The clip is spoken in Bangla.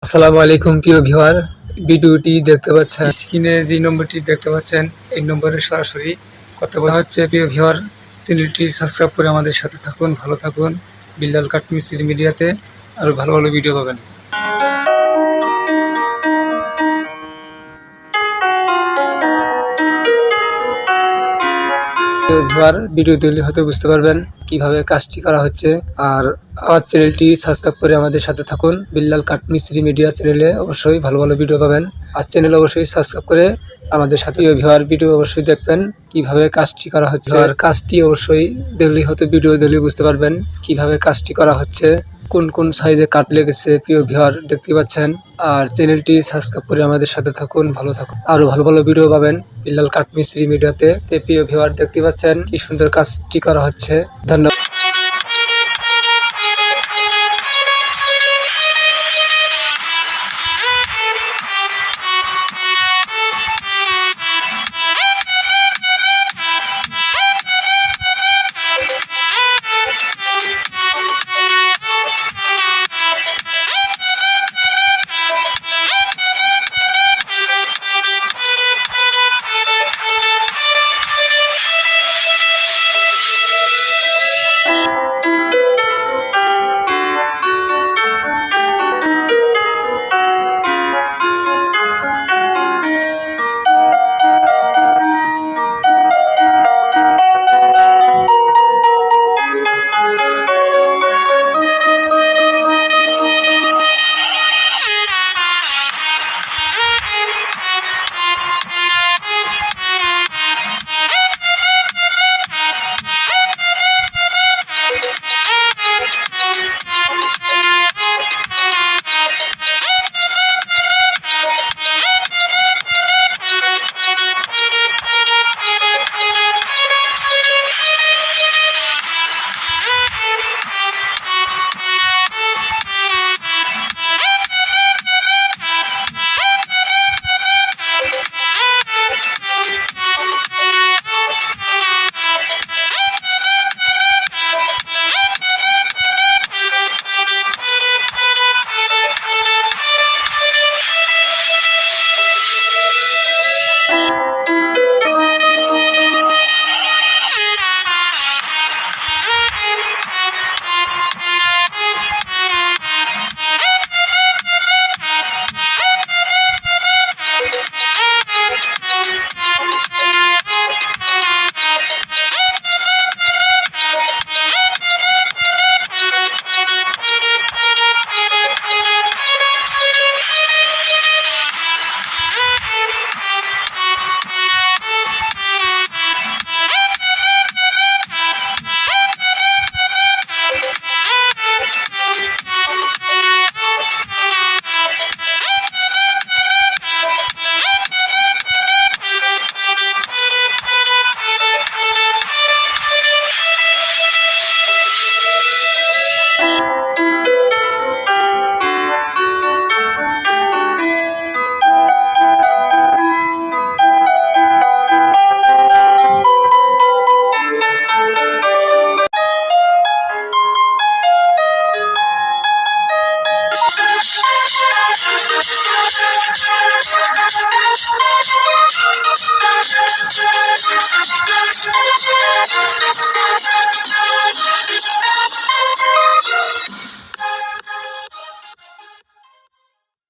আসসালামু আলাইকুম প্রিয় ভিউয়ার, ভিডিওটি দেখতে পাচ্ছেন স্ক্রিনে যে নম্বরটি দেখতে পাচ্ছেন এই নম্বরে সরাসরি কথা বলা হচ্ছে। প্রিয় ভিউয়ার, চ্যানেলটি সাবস্ক্রাইব করে আমাদের সাথে থাকুন, ভালো থাকুন। বিল্লাল কাঠ মিস্ত্রি মিডিয়াতে আরও ভালো ভালো ভিডিও পাবেন। ভিউয়ার, ভিডিও দেখলে হয়তো বুঝতে পারবেন কিভাবে কাজটি করা হচ্ছে। আর আমার চ্যানেলটি সাবস্ক্রাইব করে আমাদের সাথে থাকুন। বিল্লাল কাঠ মিস্ত্রি মিডিয়া চ্যানেলে অবশ্যই ভালো ভালো ভিডিও পাবেন। আর চ্যানেল অবশ্যই সাবস্ক্রাইব করে আমাদের সাথে ভিউয়ার ভিডিও অবশ্যই দেখবেন কিভাবে কাজটি করা হচ্ছে। আর কাজটি অবশ্যই দেখলেই হয়তো ভিডিও দেখলে বুঝতে পারবেন কিভাবে কাজটি করা হচ্ছে, কোন কোন সাইজে কাট লেগেছে। প্রিয় ভিউয়ার দেখতে পাচ্ছেন। আর চ্যানেলটি সাবস্ক্রাইব করে আমাদের সাথে থাকুন, ভালো থাকুন। আরো ভালো ভালো ভিডিও পাবেন বিল্লাল কাঠ মিস্ত্রি মিডিয়াতে। প্রিয় ভিউয়ার দেখতে পাচ্ছেন কি সুন্দর কাজটি করা হচ্ছে। ধন্যবাদ।